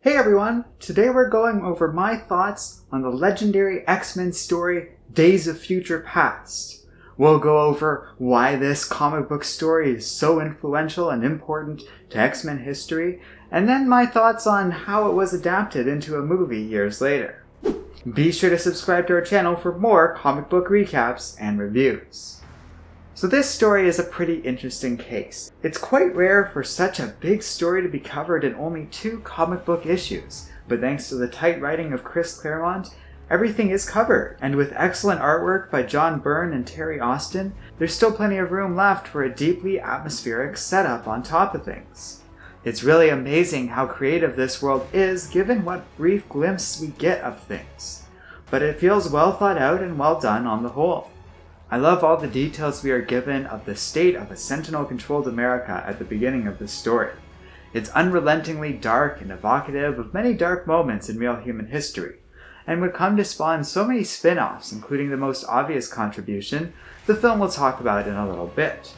Hey everyone! Today we're going over my thoughts on the legendary X-Men story Days of Future Past. We'll go over why this comic book story is so influential and important to X-Men history, and then my thoughts on how it was adapted into a movie years later. Be sure to subscribe to our channel for more comic book recaps and reviews. So this story is a pretty interesting case. It's quite rare for such a big story to be covered in only 2 comic book issues, but thanks to the tight writing of Chris Claremont, everything is covered, and with excellent artwork by John Byrne and Terry Austin, there's still plenty of room left for a deeply atmospheric setup on top of things. It's really amazing how creative this world is given what brief glimpse we get of things, but it feels well thought out and well done on the whole. I love all the details we are given of the state of a Sentinel-controlled America at the beginning of this story. It's unrelentingly dark and evocative of many dark moments in real human history, and would come to spawn so many spin-offs, including the most obvious contribution the film will talk about in a little bit.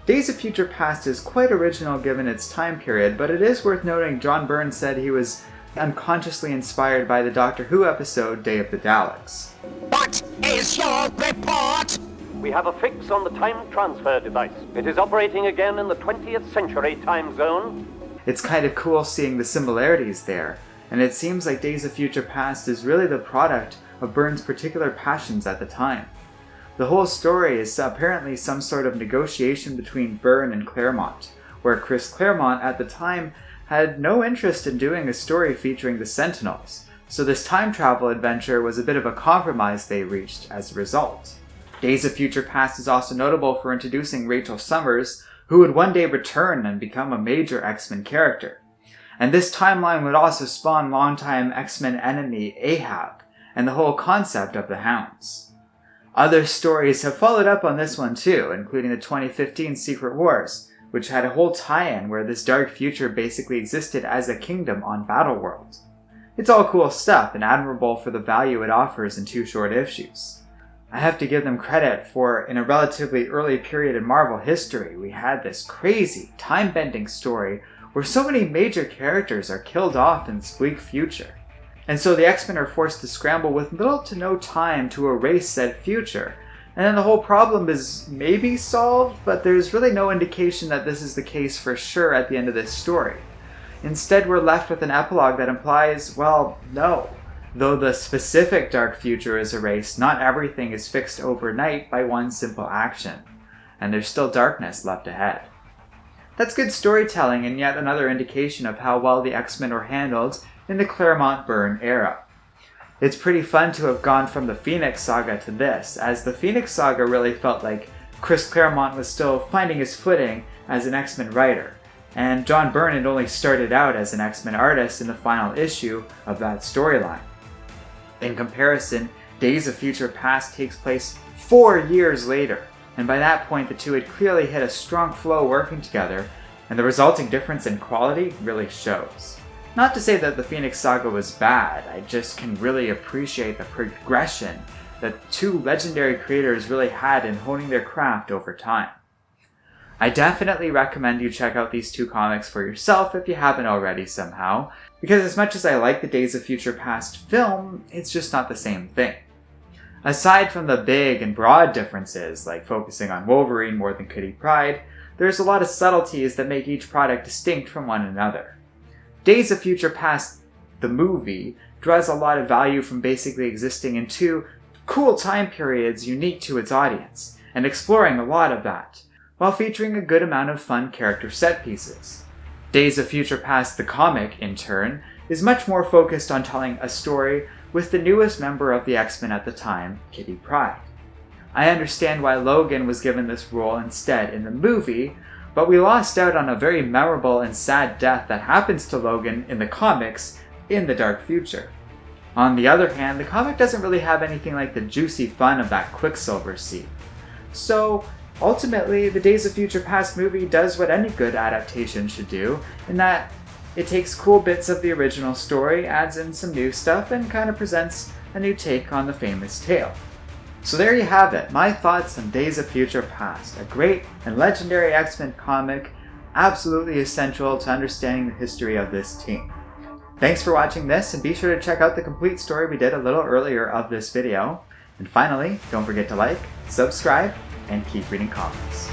Days of Future Past is quite original given its time period, but it is worth noting John Byrne said he was unconsciously inspired by the Doctor Who episode Day of the Daleks. What is your report? We have a fix on the time transfer device. It is operating again in the 20th century time zone. It's kind of cool seeing the similarities there, and it seems like Days of Future Past is really the product of Byrne's particular passions at the time. The whole story is apparently some sort of negotiation between Byrne and Claremont, where Chris Claremont at the time had no interest in doing a story featuring the Sentinels, so this time travel adventure was a bit of a compromise they reached as a result. Days of Future Past is also notable for introducing Rachel Summers, who would one day return and become a major X-Men character. And this timeline would also spawn longtime X-Men enemy Ahab, and the whole concept of the Hounds. Other stories have followed up on this one too, including the 2015 Secret Wars, which had a whole tie-in where this dark future basically existed as a kingdom on Battleworld. It's all cool stuff and admirable for the value it offers in 2 short issues. I have to give them credit for, in a relatively early period in Marvel history, we had this crazy, time-bending story where so many major characters are killed off in this bleak future. And so the X-Men are forced to scramble with little to no time to erase said future, and then the whole problem is maybe solved, but there's really no indication that this is the case for sure at the end of this story. Instead, we're left with an epilogue that implies, well, no. Though the specific dark future is erased, not everything is fixed overnight by one simple action, and there's still darkness left ahead. That's good storytelling and yet another indication of how well the X-Men were handled in the Claremont-Byrne era. It's pretty fun to have gone from the Phoenix Saga to this, as the Phoenix Saga really felt like Chris Claremont was still finding his footing as an X-Men writer, and John Byrne had only started out as an X-Men artist in the final issue of that storyline. In comparison, Days of Future Past takes place 4 years later, and by that point the two had clearly hit a strong flow working together, and the resulting difference in quality really shows. Not to say that the Phoenix Saga was bad, I just can really appreciate the progression that 2 legendary creators really had in honing their craft over time. I definitely recommend you check out these 2 comics for yourself if you haven't already somehow, because as much as I like the Days of Future Past film, it's just not the same thing. Aside from the big and broad differences, like focusing on Wolverine more than Kitty Pryde, there's a lot of subtleties that make each product distinct from one another. Days of Future Past, the movie, draws a lot of value from basically existing in 2 cool time periods unique to its audience, and exploring a lot of that, while featuring a good amount of fun character set pieces. Days of Future Past, the comic, in turn, is much more focused on telling a story with the newest member of the X-Men at the time, Kitty Pryde. I understand why Logan was given this role instead in the movie, but we lost out on a very memorable and sad death that happens to Logan in the comics in the dark future. On the other hand, the comic doesn't really have anything like the juicy fun of that Quicksilver scene. So, ultimately, the Days of Future Past movie does what any good adaptation should do, in that it takes cool bits of the original story, adds in some new stuff, and kind of presents a new take on the famous tale. So there you have it, my thoughts on Days of Future Past, a great and legendary X-Men comic, absolutely essential to understanding the history of this team. Thanks for watching this, and be sure to check out the complete story we did a little earlier of this video. And finally, don't forget to like, subscribe, and keep reading comics.